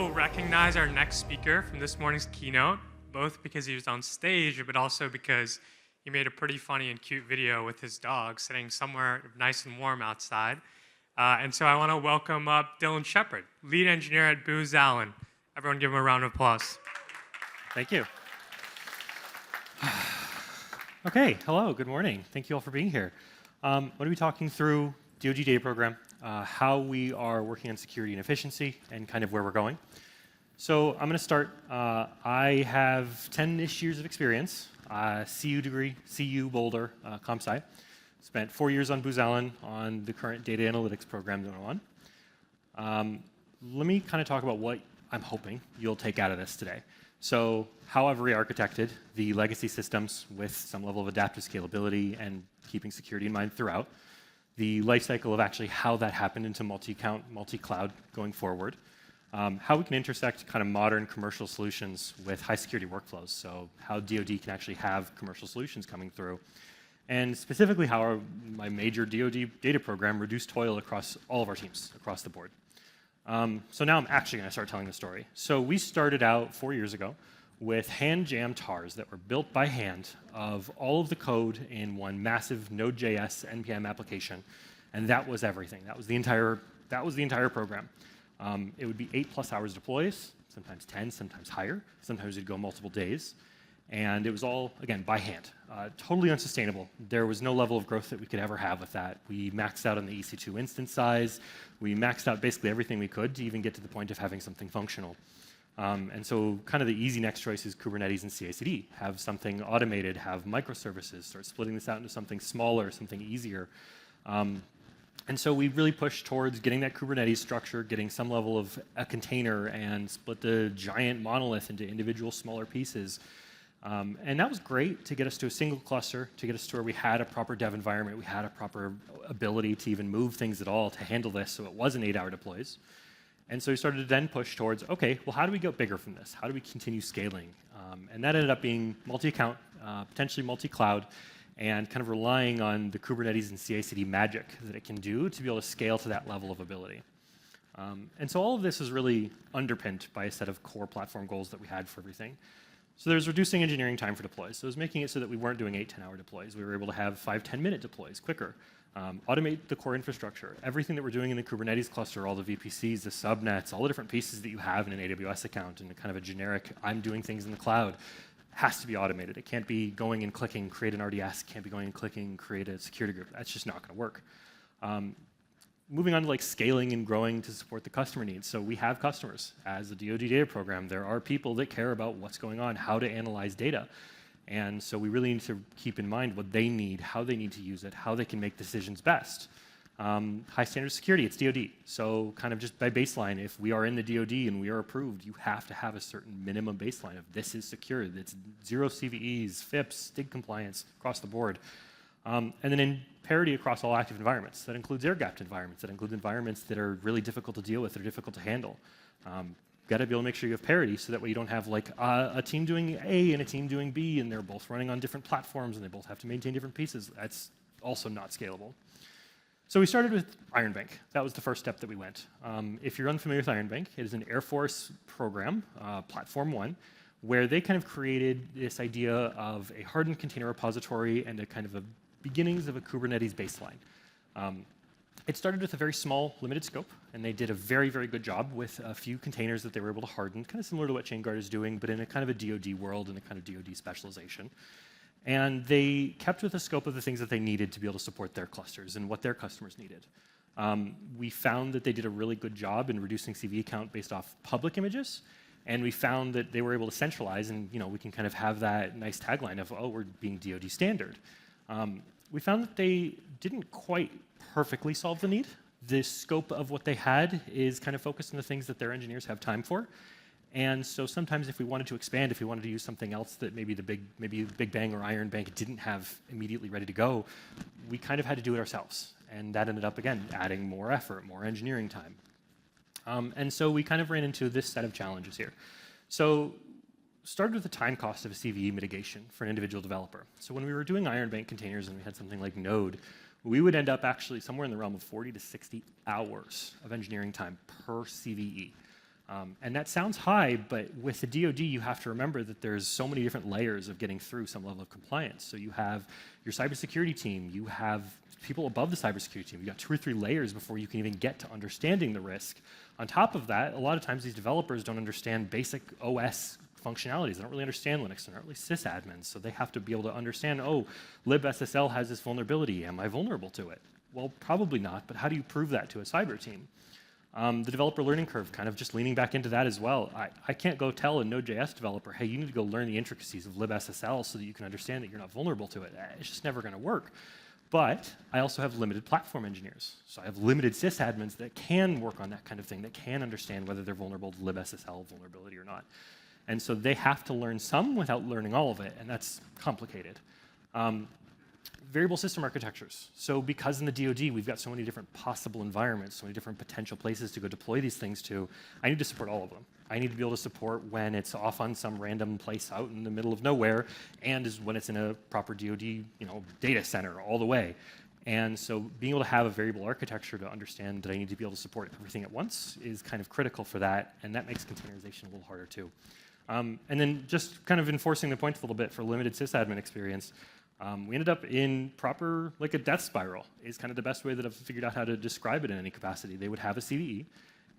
will recognize our next speaker from this morning's keynote, both because he was on stage, but also because he made a pretty funny and cute video with his dog sitting somewhere nice and warm outside. And so I want to welcome up Dylan Shepard, lead engineer at Booz Allen. Everyone give him a round of applause. Thank you. Okay, hello, good morning. Thank you all for being here. I'm going to be talking through DoD data program, how we are working on security and efficiency, and kind of where we're going. So I'm going to start. I have 10-ish years of experience, CU degree, CU Boulder, comp sci. Spent 4 years on Booz Allen on the current data analytics program that I'm on. Let me kind of talk about what I'm hoping you'll take out of this today. So how I've re-architected the legacy systems with some level of adaptive scalability and keeping security in mind throughout. The life cycle of actually how that happened into multi-account, multi-cloud going forward. How we can intersect kind of modern commercial solutions with high security workflows. So how DoD can actually have commercial solutions coming through. And specifically how my major DoD data program reduced toil across all of our teams, across the board. So now I'm actually going to start telling the story. So we started out 4 years ago with hand-jammed TARs that were built by hand of all of the code in one massive Node.js NPM application, and that was everything. That was the entire program. It would be 8+ hours deploys, sometimes 10, sometimes higher. Sometimes it'd go multiple days. And it was all, again, by hand. Totally unsustainable. There was no level of growth that we could ever have with that. We maxed out on the EC2 instance size. We maxed out basically everything we could to even get to the point of having something functional. And so kind of the easy next choice is Kubernetes and CI/CD. Have something automated, have microservices, start splitting this out into something smaller, something easier. And so we really pushed towards getting that Kubernetes structure, getting some level of a container, and split the giant monolith into individual smaller pieces. And that was great to get us to a single cluster, to get us to where we had a proper dev environment, we had a proper ability to even move things at all to handle this, so it wasn't 8-hour deploys. And so we started to then push towards, okay, well, how do we get bigger from this? How do we continue scaling? And that ended up being multi-account, potentially multi-cloud, and kind of relying on the Kubernetes and CI/CD magic that it can do to be able to scale to that level of ability. And so all of this is really underpinned by a set of core platform goals that we had for everything. So there's reducing engineering time for deploys. So it was making it so that we weren't doing 8-10-hour deploys. We were able to have 5-10-minute deploys quicker. Automate the core infrastructure. Everything that we're doing in the Kubernetes cluster, all the VPCs, the subnets, all the different pieces that you have in an AWS account and kind of a generic, I'm doing things in the cloud, has to be automated. It can't be going and clicking, create an RDS. It can't be going and clicking, create a security group. That's just not going to work. Moving on to like scaling and growing to support the customer needs. So we have customers. As a DoD data program, there are people that care about what's going on, how to analyze data. And so we really need to keep in mind what they need, how they need to use it, how they can make decisions best. High standard security, it's DoD. So kind of just by baseline, if we are in the DoD and we are approved, you have to have a certain minimum baseline of this is secure, it's 0 CVEs, FIPS, STIG compliance across the board. And then in parity across all active environments. That includes air-gapped environments. That includes environments that are really difficult to deal with, that are difficult to handle. Got to be able to make sure you have parity so that way you don't have like a team doing A and a team doing B and they're both running on different platforms and they both have to maintain different pieces. That's also not scalable. So we started with Iron Bank. That was the first step that we went. If you're unfamiliar with Iron Bank, it is an Air Force program, Platform 1, where they kind of created this idea of a hardened container repository and a kind of a beginnings of a Kubernetes baseline. It started with a very small, limited scope, and they did a very, very good job with a few containers that they were able to harden, kind of similar to what Chainguard is doing, but in a kind of a DoD world and a kind of DoD specialization. And they kept with the scope of the things that they needed to be able to support their clusters and what their customers needed. We found that they did a really good job in reducing CV count based off public images, and we found that they were able to centralize, and we can kind of have that nice tagline of, oh, we're being DoD standard. We found that they didn't quite perfectly solve the need. The scope of what they had is kind of focused on the things that their engineers have time for. And so sometimes if we wanted to expand, if we wanted to use something else that maybe Big Bang or Iron Bank didn't have immediately ready to go, we kind of had to do it ourselves. And that ended up, again, adding more effort, more engineering time. And so we kind of ran into this set of challenges here. So started with the time cost of a CVE mitigation for an individual developer. So when we were doing Iron Bank containers and we had something like Node, we would end up actually somewhere in the realm of 40 to 60 hours of engineering time per CVE. And that sounds high, but with the DoD, you have to remember that there's so many different layers of getting through some level of compliance. So you have your cybersecurity team, you have people above the cybersecurity team. You've got 2 or 3 layers before you can even get to understanding the risk. On top of that, a lot of times these developers don't understand basic OS functionalities. They don't really understand Linux. They're not really sysadmins, so they have to be able to understand, oh, libSSL has this vulnerability. Am I vulnerable to it? Well, probably not, but how do you prove that to a cyber team? The developer learning curve, kind of just leaning back into that as well. I can't go tell a Node.js developer, hey, you need to go learn the intricacies of libSSL so that you can understand that you're not vulnerable to it. It's just never going to work. But I also have limited platform engineers. So I have limited sysadmins that can work on that kind of thing, that can understand whether they're vulnerable to libSSL vulnerability or not. And so they have to learn some without learning all of it, and that's complicated. Variable system architectures. So because in the DoD we've got so many different possible environments, so many different potential places to go deploy these things to, I need to support all of them. I need to be able to support when it's off on some random place out in the middle of nowhere, and is when it's in a proper DoD data center all the way. And so being able to have a variable architecture to understand that I need to be able to support everything at once is kind of critical for that, and that makes containerization a little harder too. And then just kind of enforcing the point a little bit for limited sysadmin experience. We ended up in proper, like a death spiral is kind of the best way that I've figured out how to describe it in any capacity. They would have a CVE,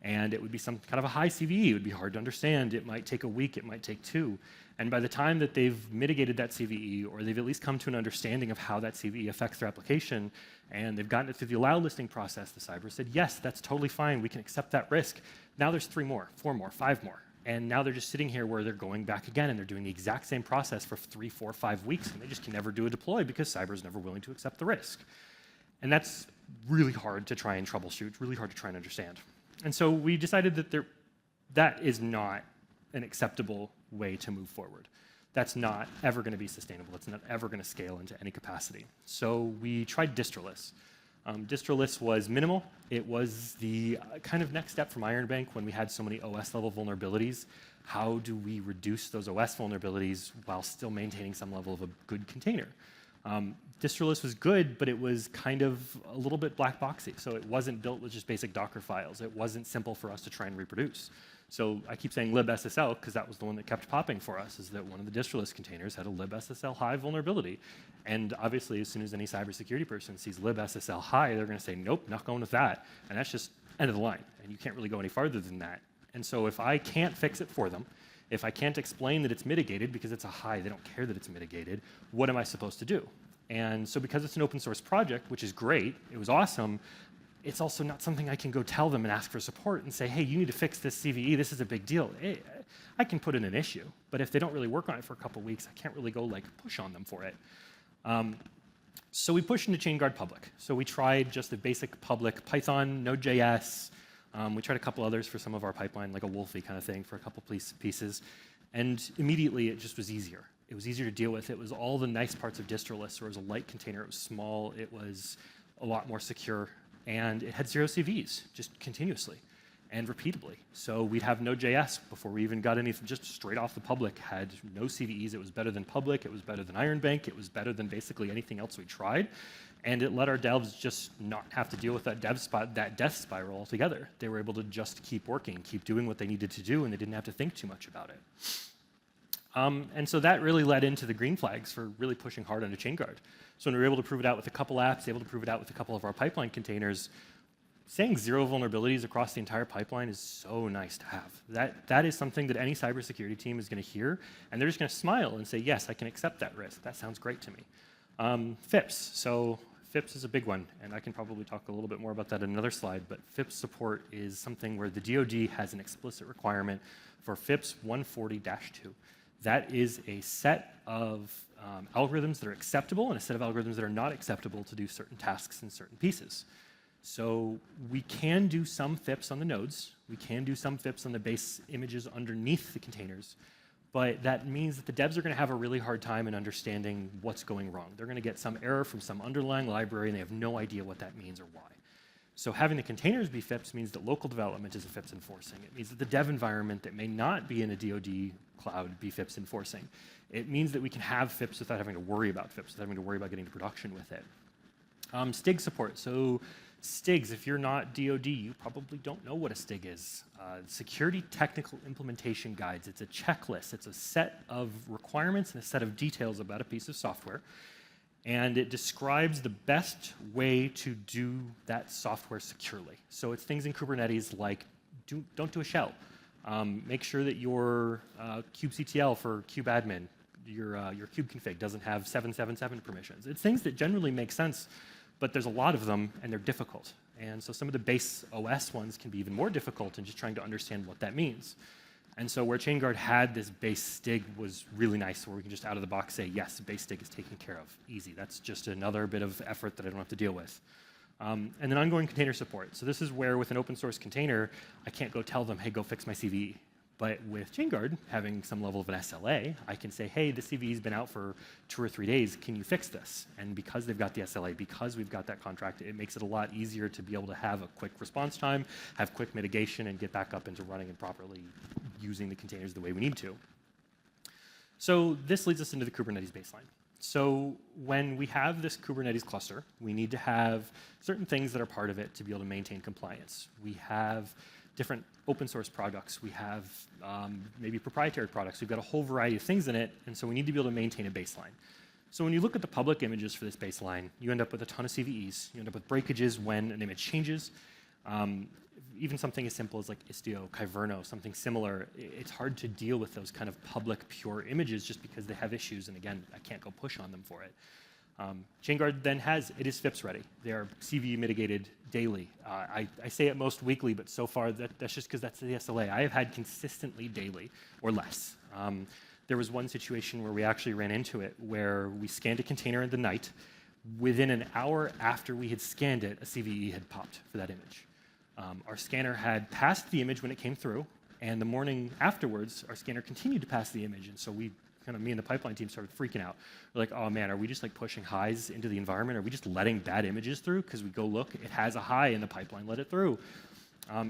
and it would be some kind of a high CVE. It would be hard to understand. It might take a week. It might take 2. And by the time that they've mitigated that CVE, or they've at least come to an understanding of how that CVE affects their application, and they've gotten it through the allow listing process, the cyber said, yes, that's totally fine. We can accept that risk. Now there's 3 more, 4 more, 5 more. And now they're just sitting here where they're going back again, and they're doing the exact same process for 3, 4, 5 weeks, and they just can never do a deploy because cyber is never willing to accept the risk. And that's really hard to try and troubleshoot, really hard to try and understand. And so we decided that that is not an acceptable way to move forward. That's not ever going to be sustainable. It's not ever going to scale into any capacity. So we tried distroless. Distroless was minimal. It was the kind of next step from Iron Bank when we had so many OS-level vulnerabilities. How do we reduce those OS vulnerabilities while still maintaining some level of a good container? Distroless was good, but it was kind of a little bit black boxy. So it wasn't built with just basic Docker files. It wasn't simple for us to try and reproduce. So I keep saying libSSL because that was the one that kept popping for us, is that one of the distroless containers had a libSSL high vulnerability. And obviously, as soon as any cybersecurity person sees libSSL high, they're going to say, nope, not going with that. And that's just end of the line. And you can't really go any farther than that. And so if I can't fix it for them, if I can't explain that it's mitigated because it's a high, they don't care that it's mitigated, what am I supposed to do? And so because it's an open source project, which is great, it was awesome, it's also not something I can go tell them and ask for support and say, hey, you need to fix this CVE, this is a big deal. I can put in an issue, but if they don't really work on it for a couple weeks, I can't really go push on them for it. So we pushed into Chainguard public. So we tried just a basic public Python, Node.js. We tried a couple others for some of our pipeline, like a Wolfie kind of thing for a couple pieces. And immediately it just was easier. It was easier to deal with. It was all the nice parts of distroless. There was a light container. It was small. It was a lot more secure. And it had 0 CVs, just continuously and repeatably. So we'd have Node.js before we even got anything, just straight off the public, had no CVEs. It was better than public. It was better than Iron Bank. It was better than basically anything else we tried. And it let our devs just not have to deal with that death spiral altogether. They were able to just keep working, keep doing what they needed to do, and they didn't have to think too much about it. And so that really led into the green flags for really pushing hard onto Chainguard. So when we were able to prove it out with a couple apps, able to prove it out with a couple of our pipeline containers, saying 0 vulnerabilities across the entire pipeline is so nice to have. That is something that any cybersecurity team is going to hear, and they're just going to smile and say, yes, I can accept that risk. That sounds great to me. FIPS. So FIPS is a big one, and I can probably talk a little bit more about that in another slide, but FIPS support is something where the DoD has an explicit requirement for FIPS 140-2. That is a set of algorithms that are acceptable and a set of algorithms that are not acceptable to do certain tasks in certain pieces. So we can do some FIPS on the nodes. We can do some FIPS on the base images underneath the containers. But that means that the devs are going to have a really hard time in understanding what's going wrong. They're going to get some error from some underlying library, and they have no idea what that means or why. So having the containers be FIPS means that local development is a FIPS enforcing. It means that the dev environment that may not be in a DoD cloud be FIPS enforcing. It means that we can have FIPS without having to worry about FIPS, without having to worry about getting to production with it. STIG support. So STIGs, if you're not DoD, you probably don't know what a STIG is. Security Technical Implementation Guides. It's a checklist. It's a set of requirements and a set of details about a piece of software. And it describes the best way to do that software securely. So it's things in Kubernetes like don't do a shell. Make sure that your kubectl for kubeadmin, your kubeconfig doesn't have 777 permissions. It's things that generally make sense, but there's a lot of them and they're difficult. And so some of the base OS ones can be even more difficult in just trying to understand what that means. And so where Chainguard had this base STIG was really nice, where we can just out of the box say, yes, base STIG is taken care of. Easy. That's just another bit of effort that I don't have to deal with. And then ongoing container support. So this is where with an open source container, I can't go tell them, hey, go fix my CVE. But with Chainguard, having some level of an SLA, I can say, hey, the CVE's been out for 2 or 3 days. Can you fix this? And because they've got the SLA, because we've got that contract, it makes it a lot easier to be able to have a quick response time, have quick mitigation, and get back up into running and properly using the containers the way we need to. So this leads us into the Kubernetes baseline. So when we have this Kubernetes cluster, we need to have certain things that are part of it to be able to maintain compliance. We have different open source products. We have maybe proprietary products. We've got a whole variety of things in it, and so we need to be able to maintain a baseline. So when you look at the public images for this baseline, you end up with a ton of CVEs. You end up with breakages when an image changes. Even something as simple as like Istio, Kyverno, something similar, it's hard to deal with those kind of public pure images just because they have issues, and again, I can't go push on them for it. Chainguard then it is FIPS ready. They are CVE mitigated daily. I say it most weekly, but so far that's just because that's the SLA. I have had consistently daily or less. There was one situation where we actually ran into it where we scanned a container in the night. Within an hour after we had scanned it, a CVE had popped for that image. Our scanner had passed the image when it came through, and the morning afterwards, our scanner continued to pass the image, and so me and the pipeline team started freaking out. We're like, oh man, are we just like pushing highs into the environment? Are we just letting bad images through? Because we go look, it has a high in the pipeline, let it through.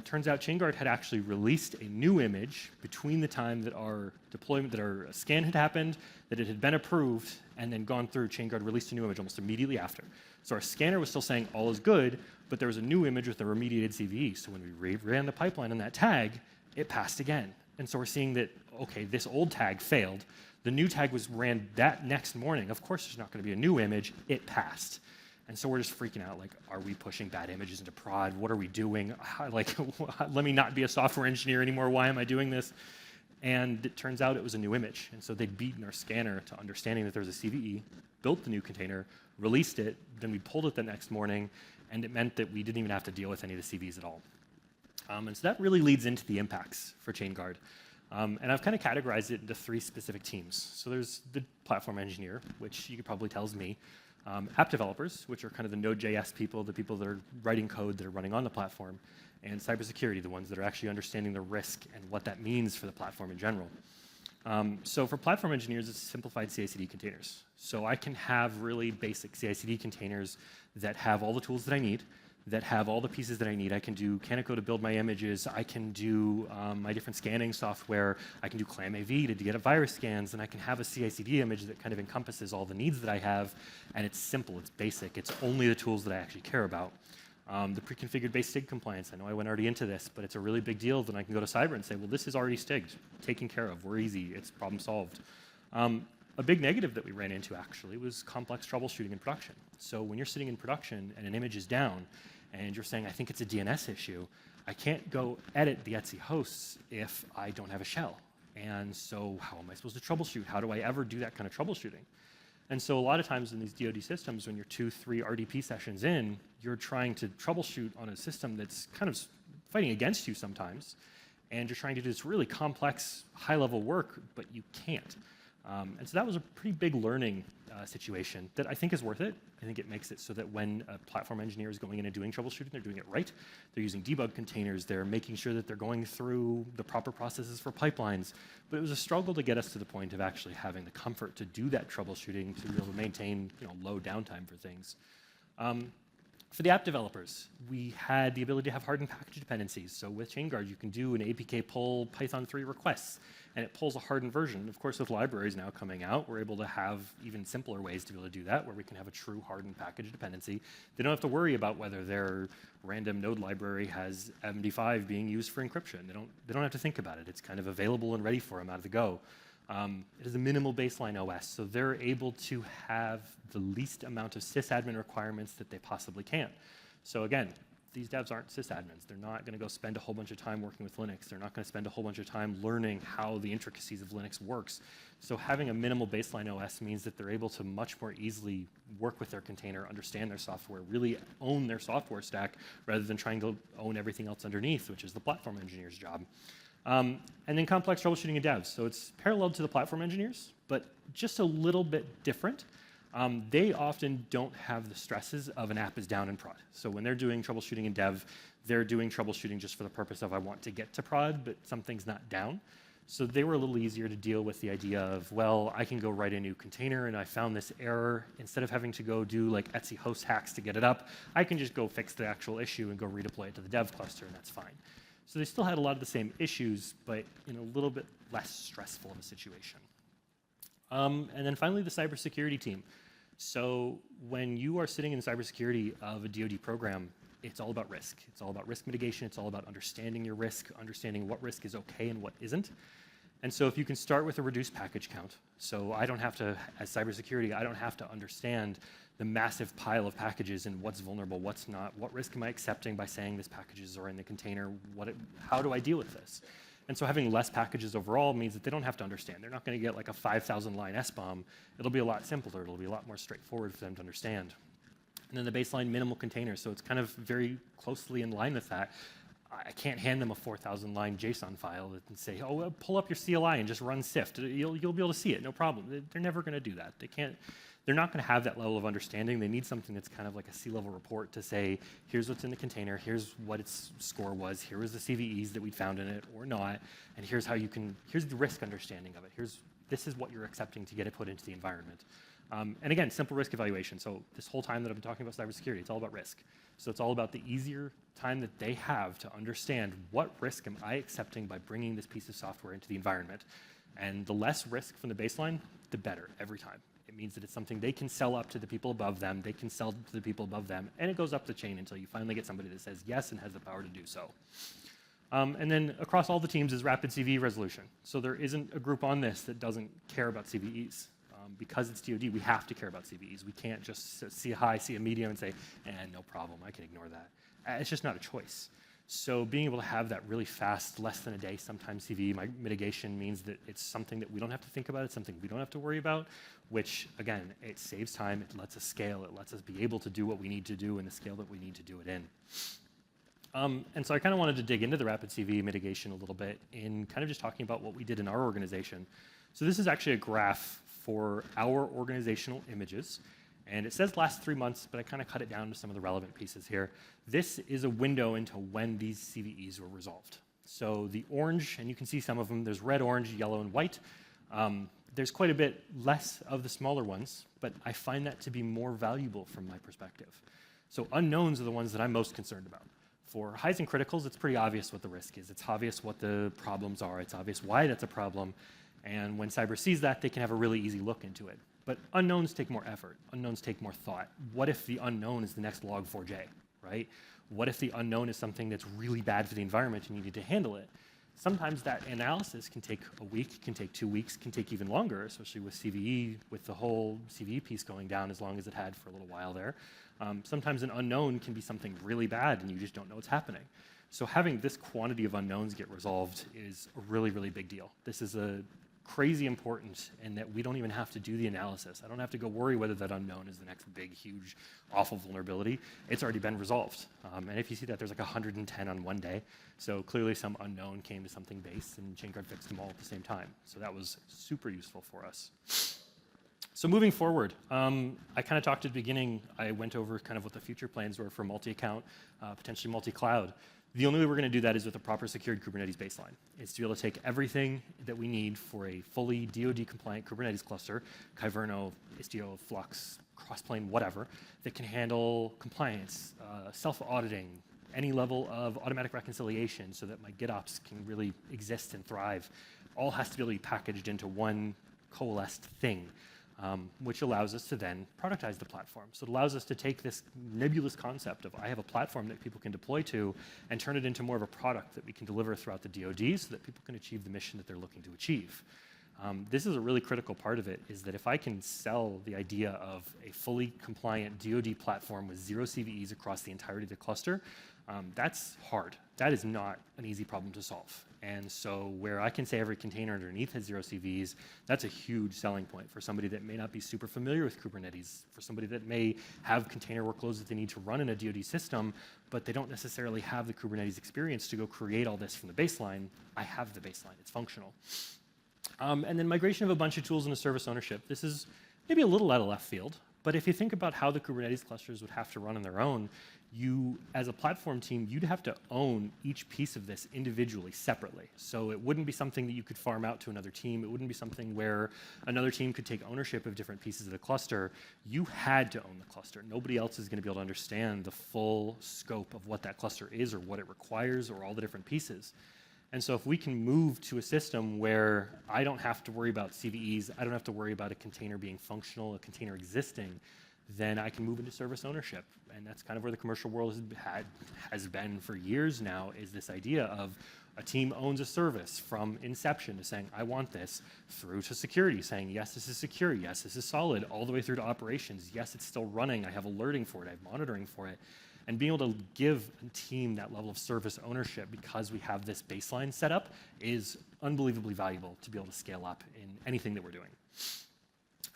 Turns out Chainguard had actually released a new image between the time that our deployment, that our scan had happened, that it had been approved, and then gone through. Chainguard released a new image almost immediately after. So our scanner was still saying all is good, but there was a new image with a remediated CVE. So when we ran the pipeline on that tag, it passed again. And so we're seeing that, okay, this old tag failed. The new tag was ran that next morning. Of course, there's not going to be a new image. It passed. And so we're just freaking out, like, are we pushing bad images into prod? What are we doing? Like, let me not be a software engineer anymore. Why am I doing this? And it turns out it was a new image. And so they'd beaten our scanner to understanding that there was a CVE, built the new container, released it, then we pulled it the next morning, and it meant that we didn't even have to deal with any of the CVEs at all. And so that really leads into the impacts for Chainguard. And I've kind of categorized it into 3 specific teams. So there's the platform engineer, which you could probably tell is me. App developers, which are kind of the Node.js people, the people that are writing code that are running on the platform. And cybersecurity, the ones that are actually understanding the risk and what that means for the platform in general. So for platform engineers, it's simplified CI/CD containers. So I can have really basic CI/CD containers that have all the tools that I need, that have all the pieces that I need. I can do Canico to build my images. I can do my different scanning software. I can do ClamAV to get a virus scans, and I can have a CI/CD image that kind of encompasses all the needs that I have, and it's simple, it's basic. It's only the tools that I actually care about. The pre-configured base STIG compliance, I know I went already into this, but it's a really big deal. Then I can go to Cyber and say, well, this is already STIGged, taken care of, we're easy, it's problem solved. A big negative that we ran into actually was complex troubleshooting in production. So when you're sitting in production and an image is down and you're saying, I think it's a DNS issue, I can't go edit the Etsy hosts if I don't have a shell. And so how am I supposed to troubleshoot? How do I ever do that kind of troubleshooting? And so a lot of times in these DoD systems, when you're 2, 3 RDP sessions in, you're trying to troubleshoot on a system that's kind of fighting against you sometimes, and you're trying to do this really complex, high-level work, but you can't. And so that was a pretty big learning situation that I think is worth it. I think it makes it so that when a platform engineer is going in and doing troubleshooting, they're doing it right. They're using debug containers. They're making sure that they're going through the proper processes for pipelines. But it was a struggle to get us to the point of actually having the comfort to do that troubleshooting, to be able to maintain low downtime for things. For the app developers, we had the ability to have hardened package dependencies. So with Chainguard, you can do an APK pull Python 3 requests, and it pulls a hardened version. Of course, with libraries now coming out, we're able to have even simpler ways to be able to do that, where we can have a true hardened package dependency. They don't have to worry about whether their random node library has MD5 being used for encryption. They don't have to think about it. It's kind of available and ready for them out of the go. It is a minimal baseline OS, so they're able to have the least amount of sysadmin requirements that they possibly can. So again, these devs aren't sysadmins. They're not going to go spend a whole bunch of time working with Linux. They're not going to spend a whole bunch of time learning how the intricacies of Linux works. So having a minimal baseline OS means that they're able to much more easily work with their container, understand their software, really own their software stack, rather than trying to own everything else underneath, which is the platform engineer's job. And then complex troubleshooting in devs. So it's parallel to the platform engineers, but just a little bit different. They often don't have the stresses of an app is down in prod. So when they're doing troubleshooting in dev, they're doing troubleshooting just for the purpose of I want to get to prod, but something's not down. So they were a little easier to deal with the idea of, well, I can go write a new container and I found this error. Instead of having to go do like Etsy host hacks to get it up, I can just go fix the actual issue and go redeploy it to the dev cluster, and that's fine. So they still had a lot of the same issues, but in a little bit less stressful of a situation. And then finally, the cybersecurity team. So when you are sitting in cybersecurity of a DoD program, it's all about risk. It's all about risk mitigation. It's all about understanding your risk, understanding what risk is okay and what isn't. And so if you can start with a reduced package count, so I don't have to, as cybersecurity, I don't have to understand the massive pile of packages and what's vulnerable, what's not, what risk am I accepting by saying this packages are in the container, how do I deal with this? And so having less packages overall means that they don't have to understand. They're not going to get like a 5,000 line SBOM. It'll be a lot simpler. It'll be a lot more straightforward for them to understand. And then the baseline minimal containers. So it's kind of very closely in line with that. I can't hand them a 4,000 line JSON file and say, oh, well, pull up your CLI and just run SIFT. You'll be able to see it, no problem. They're never going to do that. They're not going to have that level of understanding. They need something that's kind of like a C-level report to say, here's what's in the container, here's what its score was, here was the CVEs that we found in it or not, and here's the risk understanding of it. This is what you're accepting to get it put into the environment. And again, simple risk evaluation. So this whole time that I've been talking about cybersecurity, it's all about risk. So it's all about the easier time that they have to understand what risk am I accepting by bringing this piece of software into the environment. And the less risk from the baseline, the better every time. It means that it's something they can sell up to the people above them, they can sell to the people above them, and it goes up the chain until you finally get somebody that says yes and has the power to do so. And then across all the teams is rapid CVE resolution. So there isn't a group on this that doesn't care about CVEs. Because it's DoD, we have to care about CVEs. We can't just see a high, see a medium, and say, no problem, I can ignore that. It's just not a choice. So being able to have that really fast, less than a day, sometimes CVE mitigation means that it's something that we don't have to think about, it's something we don't have to worry about, which, again, it saves time, it lets us scale, it lets us be able to do what we need to do in the scale that we need to do it in. And so I kind of wanted to dig into the rapid CVE mitigation a little bit in kind of just talking about what we did in our organization. So this is actually a graph for our organizational images. And it says last 3 months, but I kind of cut it down to some of the relevant pieces here. This is a window into when these CVEs were resolved. So the orange, and you can see some of them, there's red, orange, yellow, and white. There's quite a bit less of the smaller ones, but I find that to be more valuable from my perspective. So unknowns are the ones that I'm most concerned about. For highs and criticals, it's pretty obvious what the risk is. It's obvious what the problems are. It's obvious why that's a problem. And when cyber sees that, they can have a really easy look into it. But unknowns take more effort. Unknowns take more thought. What if the unknown is the next log4j, right? What if the unknown is something that's really bad for the environment and you need to handle it? Sometimes that analysis can take a week, can take 2 weeks, can take even longer, especially with CVE, with the whole CVE piece going down as long as it had for a little while there. Sometimes an unknown can be something really bad and you just don't know what's happening. So having this quantity of unknowns get resolved is a really, really big deal. This is a crazy important in that we don't even have to do the analysis. I don't have to go worry whether that unknown is the next big, huge, awful vulnerability. It's already been resolved. And if you see that, there's like 110 on one day. So clearly some unknown came to something base and Chainguard fixed them all at the same time. So that was super useful for us. So moving forward, I kind of talked at the beginning, I went over kind of what the future plans were for multi-account, potentially multi-cloud. The only way we're going to do that is with a proper secured Kubernetes baseline. It's to be able to take everything that we need for a fully DoD-compliant Kubernetes cluster, Kyverno, Istio, Flux, Crossplane, whatever, that can handle compliance, self-auditing, any level of automatic reconciliation so that my GitOps can really exist and thrive. All has to be able to be packaged into one coalesced thing, which allows us to then productize the platform. So it allows us to take this nebulous concept of I have a platform that people can deploy to and turn it into more of a product that we can deliver throughout the DoD so that people can achieve the mission that they're looking to achieve. This is a really critical part of it, is that if I can sell the idea of a fully compliant DoD platform with 0 CVEs across the entirety of the cluster, that's hard. That is not an easy problem to solve. And so where I can say every container underneath has 0 CVEs, that's a huge selling point for somebody that may not be super familiar with Kubernetes, for somebody that may have container workloads that they need to run in a DoD system, but they don't necessarily have the Kubernetes experience to go create all this from the baseline. I have the baseline. It's functional. And then migration of a bunch of tools into service ownership. This is maybe a little out of left field, but if you think about how the Kubernetes clusters would have to run on their own, you, as a platform team, you'd have to own each piece of this individually, separately. So it wouldn't be something that you could farm out to another team. It wouldn't be something where another team could take ownership of different pieces of the cluster. You had to own the cluster. Nobody else is going to be able to understand the full scope of what that cluster is or what it requires or all the different pieces. And so if we can move to a system where I don't have to worry about CVEs, I don't have to worry about a container being functional, a container existing, then I can move into service ownership. And that's kind of where the commercial world has been for years now, is this idea of a team owns a service from inception to saying, I want this, through to security, saying, yes, this is secure, yes, this is solid, all the way through to operations, yes, it's still running, I have alerting for it, I have monitoring for it. And being able to give a team that level of service ownership because we have this baseline set up is unbelievably valuable to be able to scale up in anything that we're doing.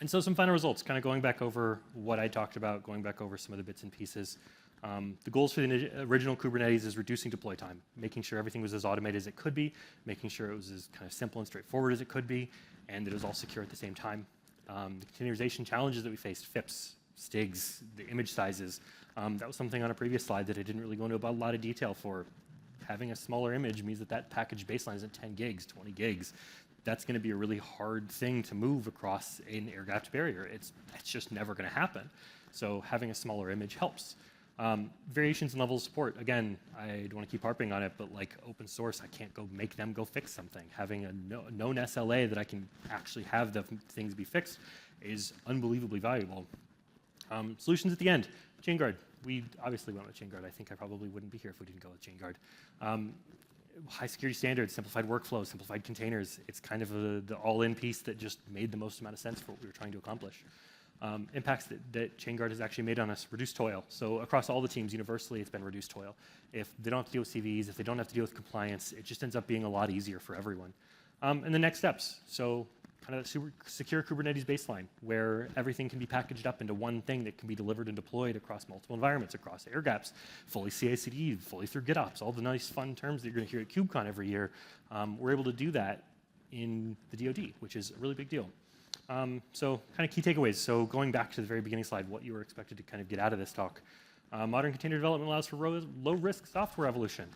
And so some final results, kind of going back over what I talked about, going back over some of the bits and pieces. The goals for the original Kubernetes is reducing deploy time, making sure everything was as automated as it could be, making sure it was as kind of simple and straightforward as it could be, and that it was all secure at the same time. The containerization challenges that we faced, FIPS, STIGs, the image sizes, that was something on a previous slide that I didn't really go into a lot of detail for. Having a smaller image means that that package baseline isn't 10 gigs, 20 gigs. That's going to be a really hard thing to move across an air-gapped barrier. It's just never going to happen. So having a smaller image helps. Variations in level of support. Again, I don't want to keep harping on it, but like open source, I can't go make them go fix something. Having a known SLA that I can actually have the things be fixed is unbelievably valuable. Solutions at the end. Chainguard. We obviously went with Chainguard. I think I probably wouldn't be here if we didn't go with Chainguard. High security standards, simplified workflows, simplified containers. It's kind of the all-in piece that just made the most amount of sense for what we were trying to accomplish. Impacts that Chainguard has actually made on us, reduced toil. So across all the teams, universally, it's been reduced toil. If they don't have to deal with CVEs, if they don't have to deal with compliance, it just ends up being a lot easier for everyone. And the next steps. So kind of super secure Kubernetes baseline, where everything can be packaged up into one thing that can be delivered and deployed across multiple environments, across air gaps, fully CI/CD, fully through GitOps, all the nice fun terms that you're going to hear at KubeCon every year. We're able to do that in the DoD, which is a really big deal. So kind of key takeaways. So going back to the very beginning slide, what you were expected to kind of get out of this talk. Modern container development allows for low-risk software evolution.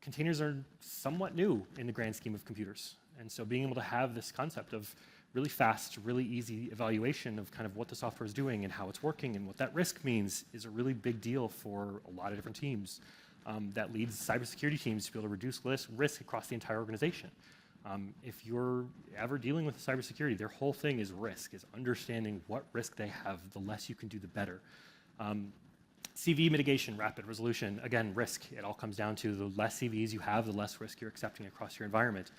Containers are somewhat new in the grand scheme of computers. And so being able to have this concept of really fast, really easy evaluation of kind of what the software is doing and how it's working and what that risk means is a really big deal for a lot of different teams. That leads cybersecurity teams to be able to reduce risk across the entire organization. If you're ever dealing with cybersecurity, their whole thing is risk, is understanding what risk they have. The less you can do, the better. CV mitigation, rapid resolution, again, risk. It all comes down to the less CVs you have, the less risk you're accepting across your environment.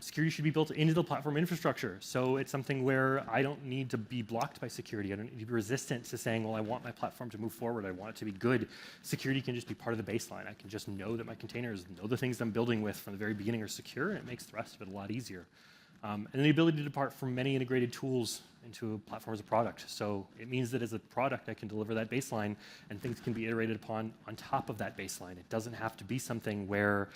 Security should be built into the platform infrastructure. So it's something where I don't need to be blocked by security. I don't need to be resistant to saying, well, I want my platform to move forward. I want it to be good. Security can just be part of the baseline. I can just know that my containers, know the things I'm building with from the very beginning are secure, and it makes the rest of it a lot easier. And the ability to depart from many integrated tools into a platform as a product. So it means that as a product, I can deliver that baseline and things can be iterated upon on top of that baseline. It doesn't have to be something where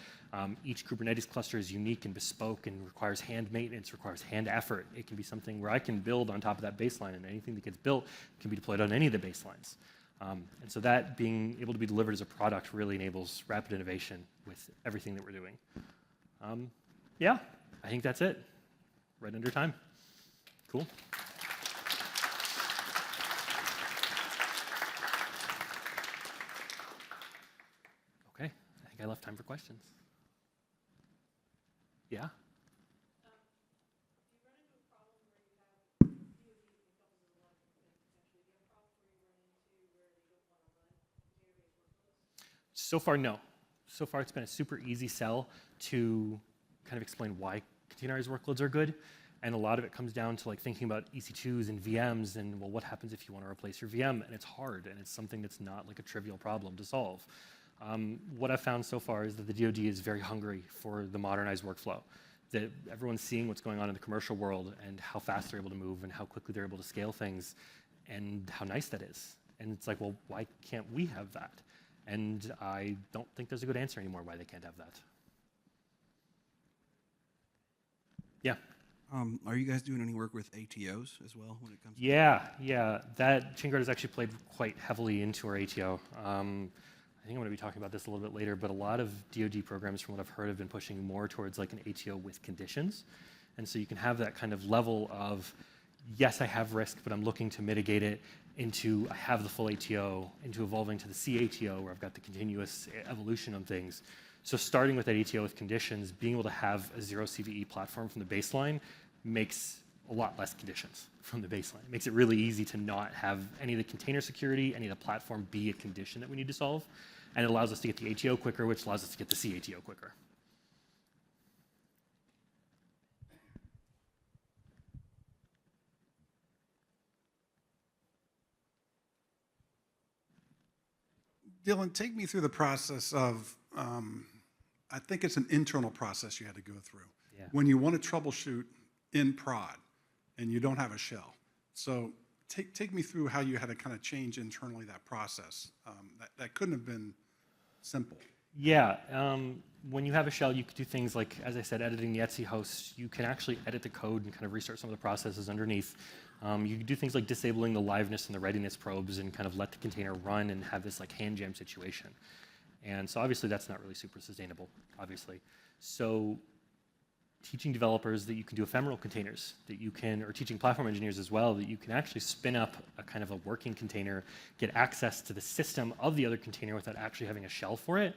each Kubernetes cluster is unique and bespoke and requires hand maintenance, requires hand effort. It can be something where I can build on top of that baseline, and anything that gets built can be deployed on any of the baselines. And so that being able to be delivered as a product really enables rapid innovation with everything that we're doing. Yeah, I think that's it. Right under time. Cool. Okay, I think I left time for questions. Yeah? So far, no. So far, it's been a super easy sell to kind of explain why containerized workloads are good. And a lot of it comes down to like thinking about EC2s and VMs and, well, what happens if you want to replace your VM? And it's hard, and it's something that's not like a trivial problem to solve. What I've found so far is that the DoD is very hungry for the modernized workflow. That everyone's seeing what's going on in the commercial world and how fast they're able to move and how quickly they're able to scale things and how nice that is. And it's like, well, why can't we have that? And I don't think there's a good answer anymore why they can't have that. Yeah. Are you guys doing any work with ATOs as well when it comes to Yeah. That Chainguard has actually played quite heavily into our ATO. I think I'm going to be talking about this a little bit later, but a lot of DoD programs, from what I've heard, have been pushing more towards like an ATO with conditions. And so you can have that kind of level of, yes, I have risk, but I'm looking to mitigate it, into I have the full ATO, into evolving to the CATO, where I've got the continuous evolution of things. So starting with that ATO with conditions, being able to have a zero CVE platform from the baseline makes a lot less conditions from the baseline. It makes it really easy to not have any of the container security, any of the platform be a condition that we need to solve. And it allows us to get the ATO quicker, which allows us to get the CATO quicker. Dylan, take me through the process of, I think it's an internal process you had to go through. Yeah. When you want to troubleshoot in prod and you don't have a shell. So take me through how you had to kind of change internally that process. That couldn't have been simple. Yeah, when you have a shell, you can do things like, as I said, editing the etc host. You can actually edit the code and kind of restart some of the processes underneath. You can do things like disabling the liveness and the readiness probes and kind of let the container run and have this like hand jam situation. And so obviously that's not really super sustainable, obviously. So teaching developers that you can do ephemeral containers, that you can, or teaching platform engineers as well, that you can actually spin up a kind of a working container, get access to the system of the other container without actually having a shell for it.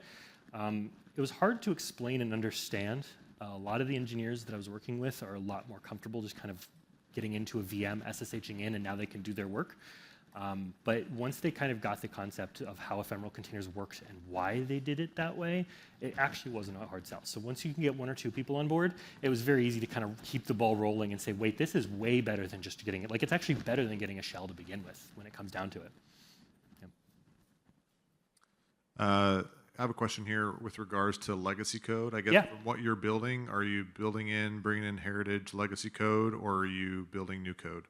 It was hard to explain and understand. A lot of the engineers that I was working with are a lot more comfortable just kind of getting into a VM, SSHing in, and now they can do their work. But once they kind of got the concept of how ephemeral containers worked and why they did it that way, it actually wasn't a hard sell. So once you can get one or two people on board, it was very easy to kind of keep the ball rolling and say, wait, this is way better than just getting it. Like, it's actually better than getting a shell to begin with when it comes down to it. I have a question here with regards to legacy code. I guess Yeah. from what you're building, are you bringing in heritage legacy code, or are you building new code?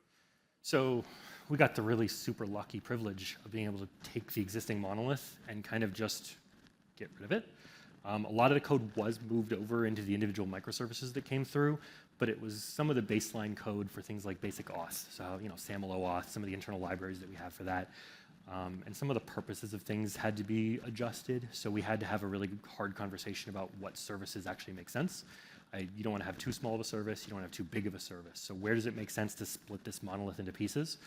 So we got the really super lucky privilege of being able to take the existing monolith and kind of just get rid of it. A lot of the code was moved over into the individual microservices that came through, but it was some of the baseline code for things like basic auth. So, SAML OAuth, some of the internal libraries that we have for that. And some of the purposes of things had to be adjusted. So we had to have a really hard conversation about what services actually make sense. You don't want to have too small of a service. You don't want to have too big of a service. So where does it make sense to split this monolith into pieces?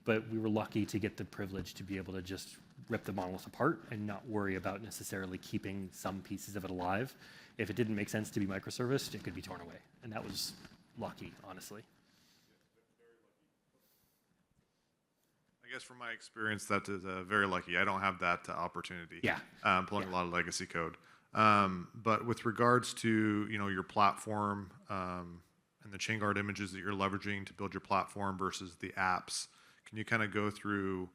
But we were lucky to get the privilege to be able to just rip the monolith apart and not worry about necessarily keeping some pieces of it alive. If it didn't make sense to be microserviced, it could be torn away. And that was lucky, honestly. I guess from my experience, that is very lucky. I don't have that opportunity. Yeah. Pulling a lot of legacy code. But with regards to your platform and the Chainguard images that you're leveraging to build your platform versus the apps, can you kind of go through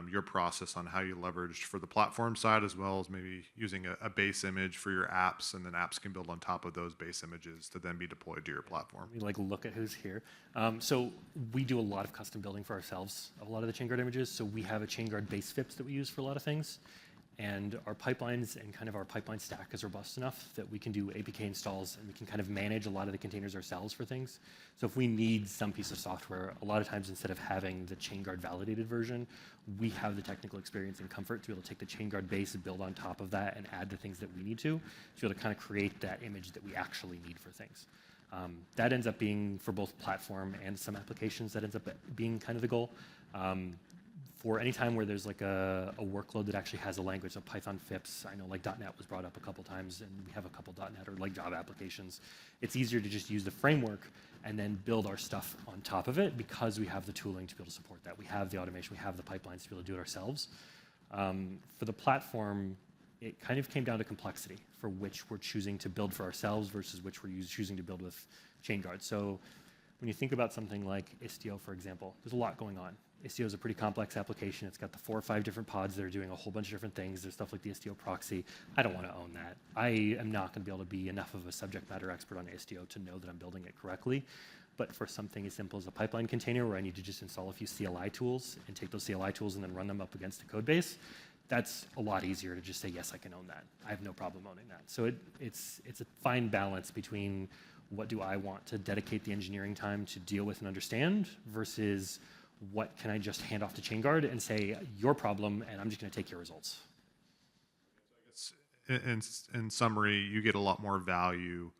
your process on how you leveraged for the platform side, as well as maybe using a base image for your apps, and then apps can build on top of those base images to then be deployed to your platform? We look at who's here. So we do a lot of custom building for ourselves of a lot of the Chainguard images. So we have a Chainguard base FIPS that we use for a lot of things. And our pipelines and kind of our pipeline stack is robust enough that we can do APK installs and we can kind of manage a lot of the containers ourselves for things. So if we need some piece of software, a lot of times instead of having the Chainguard validated version, we have the technical experience and comfort to be able to take the Chainguard base and build on top of that and add the things that we need to be able to kind of create that image that we actually need for things. That ends up being, for both platform and some applications, that ends up being kind of the goal. For any time where there's like a workload that actually has a language, so Python FIPS, I know like .NET was brought up a couple times, and we have a couple .NET or like Java applications. It's easier to just use the framework and then build our stuff on top of it because we have the tooling to be able to support that. We have the automation, we have the pipelines to be able to do it ourselves. For the platform, it kind of came down to complexity for which we're choosing to build for ourselves versus which we're choosing to build with Chainguard. So when you think about something like Istio, for example, there's a lot going on. Istio is a pretty complex application. It's got the 4 or 5 different pods that are doing a whole bunch of different things. There's stuff like the Istio proxy. I don't want to own that. I am not going to be able to be enough of a subject matter expert on Istio to know that I'm building it correctly. But for something as simple as a pipeline container where I need to just install a few CLI tools and take those CLI tools and then run them up against a code base, that's a lot easier to just say, yes, I can own that. I have no problem owning that. So it's a fine balance between what do I want to dedicate the engineering time to deal with and understand versus what can I just hand off to Chainguard and say, your problem, and I'm just going to take your results. In summary, you get a lot more value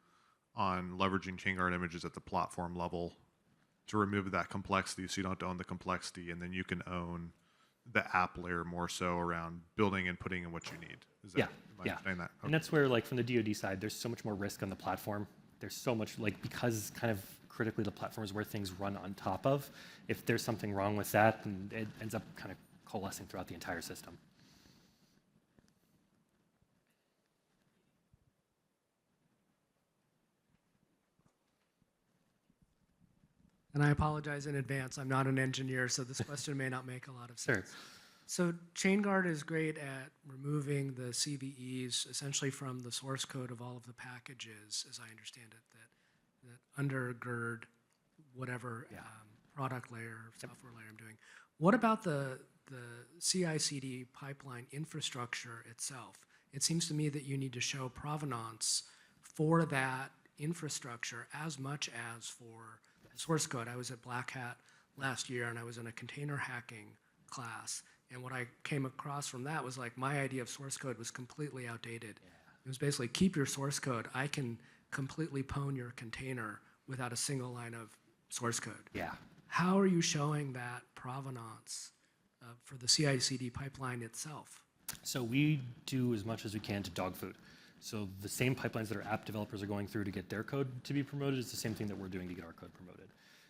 on leveraging Chainguard images at the platform level to remove that complexity so you don't have to own the complexity, and then you can own the app layer more so around building and putting in what you need. Is that, Yeah, am I yeah. understanding that? And that's where, like, from the DoD side, there's so much more risk on the platform. There's so much, like, because kind of critically the platform is where things run on top of. If there's something wrong with that, then it ends up kind of coalescing throughout the entire system. And I apologize in advance. I'm not an engineer, so this question may not make a lot of sense. Sure. So Chainguard is great at removing the CVEs essentially from the source code of all of the packages, as I understand it, that undergird whatever product layer, software layer I'm doing. What about the CI/CD pipeline infrastructure itself? It seems to me that you need to show provenance for that infrastructure as much as for the source code. I was at Black Hat last year, and I was in a container hacking class. And what I came across from that was like my idea of source code was completely outdated. It was basically keep your source code. I can completely pwn your container without a single line of source code. Yeah. How are you showing that provenance for the CI/CD pipeline itself? So we do as much as we can to dog food. So the same pipelines that our app developers are going through to get their code to be promoted is the same thing that we're doing to get our code promoted.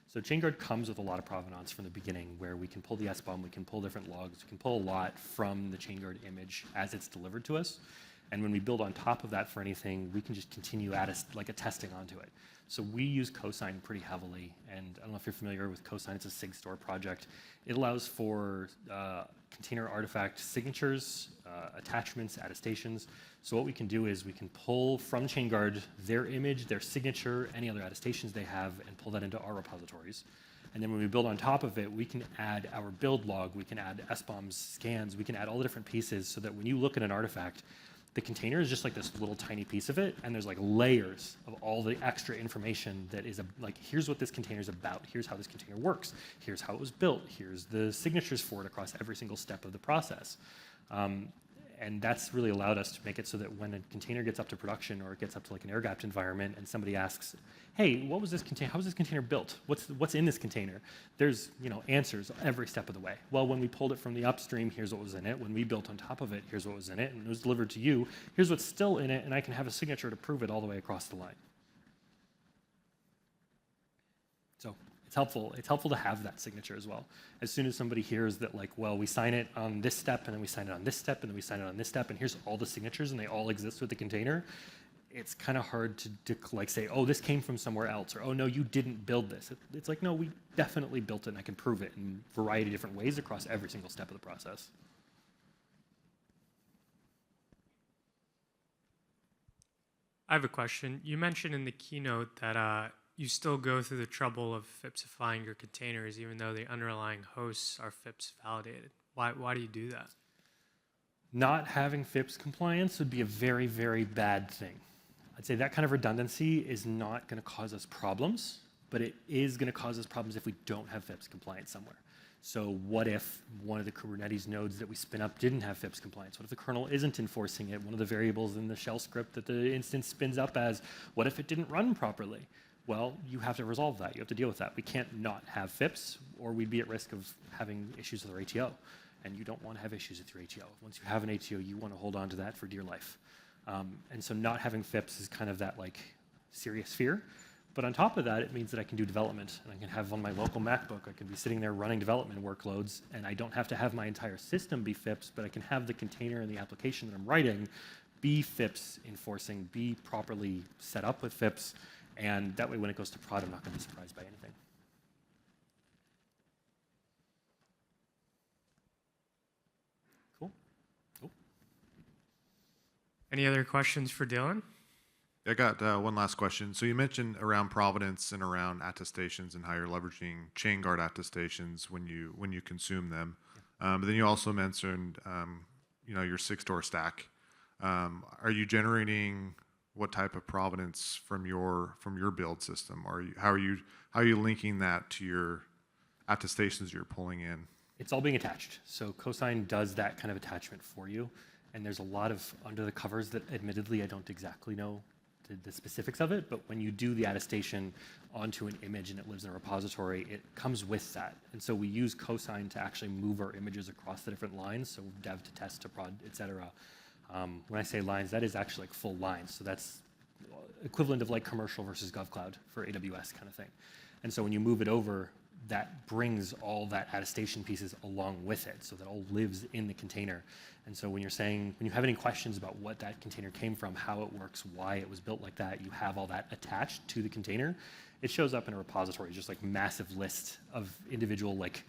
So Chainguard comes with a lot of provenance from the beginning where we can pull the SBOM, we can pull different logs, we can pull a lot from the Chainguard image as it's delivered to us. And when we build on top of that for anything, we can just continue like a testing onto it. So we use Cosign pretty heavily. And I don't know if you're familiar with Cosign, it's a SIG store project. It allows for container artifact signatures, attachments, attestations. So what we can do is we can pull from Chainguard their image, their signature, any other attestations they have, and pull that into our repositories. And then when we build on top of it, we can add our build log, we can add SBOMs, scans, we can add all the different pieces so that when you look at an artifact, the container is just like this little tiny piece of it, and there's like layers of all the extra information that is like, here's what this container is about, here's how this container works, here's how it was built, here's the signatures for it across every single step of the process. And that's really allowed us to make it so that when a container gets up to production or it gets up to like an air-gapped environment and somebody asks, hey, what was this container? How was this container built? What's in this container? There's answers every step of the way. Well, when we pulled it from the upstream, here's what was in it. When we built on top of it, here's what was in it. And it was delivered to you. Here's what's still in it, and I can have a signature to prove it all the way across the line. So it's helpful. It's helpful to have that signature as well. As soon as somebody hears that, like, well, we sign it on this step, and then we sign it on this step, and then we sign it on this step, and here's all the signatures, and they all exist with the container, it's kind of hard to like say, oh, this came from somewhere else, or oh, no, you didn't build this. It's like, no, we definitely built it, and I can prove it in a variety of different ways across every single step of the process. I have a question. You mentioned in the keynote that you still go through the trouble of FIPSifying your containers even though the underlying hosts are FIPS validated. Why do you do that? Not having FIPS compliance would be a very, very bad thing. I'd say that kind of redundancy is not going to cause us problems, but it is going to cause us problems if we don't have FIPS compliance somewhere. So what if one of the Kubernetes nodes that we spin up didn't have FIPS compliance? What if the kernel isn't enforcing it? One of the variables in the shell script that the instance spins up as, what if it didn't run properly? Well, you have to resolve that. You have to deal with that. We can't not have FIPS, or we'd be at risk of having issues with our ATO. And you don't want to have issues with your ATO. Once you have an ATO, you want to hold on to that for dear life. And so not having FIPS is kind of that like serious fear. But on top of that, it means that I can do development, and I can have on my local MacBook, I can be sitting there running development workloads, and I don't have to have my entire system be FIPS, but I can have the container and the application that I'm writing be FIPS enforcing, be properly set up with FIPS, and that way when it goes to prod, I'm not going to be surprised by anything. Cool. Cool. Any other questions for Dylan? I got one last question. So you mentioned around provenance and around attestations and how you're leveraging Chainguard attestations when you consume them. But then you also mentioned your 6-door stack. Are you generating what type of provenance from your build system? How are you linking that to your attestations you're pulling in? It's all being attached. So Cosign does that kind of attachment for you. And there's a lot of under the covers that admittedly I don't exactly know the specifics of it, but when you do the attestation onto an image and it lives in a repository, it comes with that. And so we use Cosign to actually move our images across the different lines, so dev to test to prod, et cetera. When I say lines, that is actually like full lines. So that's equivalent of like commercial versus GovCloud for AWS kind of thing. And so when you move it over, that brings all that attestation pieces along with it, so that all lives in the container. And so when you have any questions about what that container came from, how it works, why it was built like that, you have all that attached to the container. It shows up in a repository, just like massive list of individual like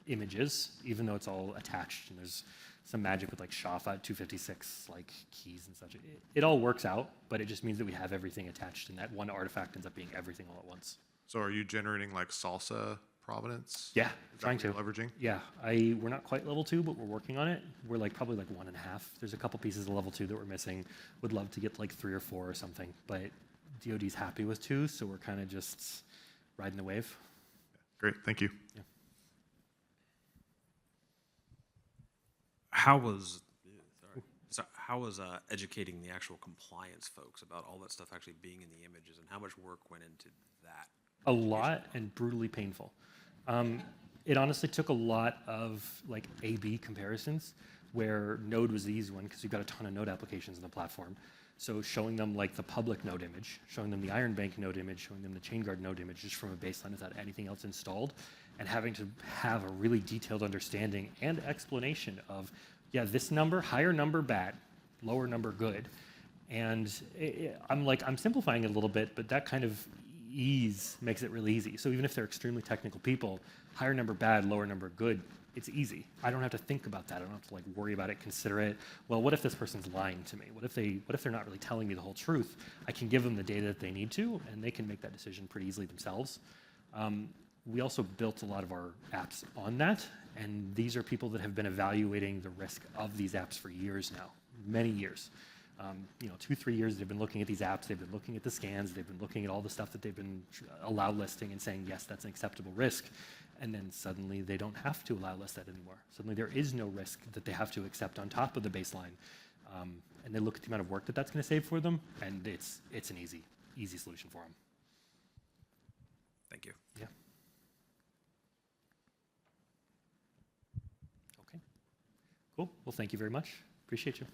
images, even though it's all attached. And there's some magic with like SHA-256 like keys and such. It all works out, but it just means that we have everything attached, and that one artifact ends up being everything all at once. So are you generating like salsa provenance? Yeah, Is that trying what to. you're leveraging? Yeah, we're not quite level 2, but we're working on it. We're like probably like 1.5. There's a couple pieces of level 2 that we're missing. Would love to get like 3 or 4 or something, but DoD's happy with 2, so we're kind of just riding the wave. Great, thank you. Yeah. How was educating the actual compliance folks about all that stuff actually being in the images, and how much work went into that? A lot, and brutally painful. It honestly took a lot of like A/B comparisons, where Node was the easy one because you've got a ton of Node applications in the platform. So showing them like the public Node image, showing them the Iron Bank Node image, showing them the Chainguard Node image just from a baseline without anything else installed, and having to have a really detailed understanding and explanation of, yeah, this number, higher number bad, lower number good. And I'm simplifying it a little bit, but that kind of ease makes it really easy. So even if they're extremely technical people, higher number bad, lower number good, it's easy. I don't have to think about that. I don't have to like worry about it, consider it. Well, what if this person's lying to me? What if they're not really telling me the whole truth? I can give them the data that they need to, and they can make that decision pretty easily themselves. We also built a lot of our apps on that, and these are people that have been evaluating the risk of these apps for years now, many years. 2-3 years they've been looking at these apps, they've been looking at the scans, they've been looking at all the stuff that they've been allow listing and saying, yes, that's an acceptable risk. And then suddenly they don't have to allow list that anymore. Suddenly there is no risk that they have to accept on top of the baseline. And they look at the amount of work that that's going to save for them, and it's an easy solution for them. Thank you. Yeah. Okay. Cool. Well, thank you very much. Appreciate you.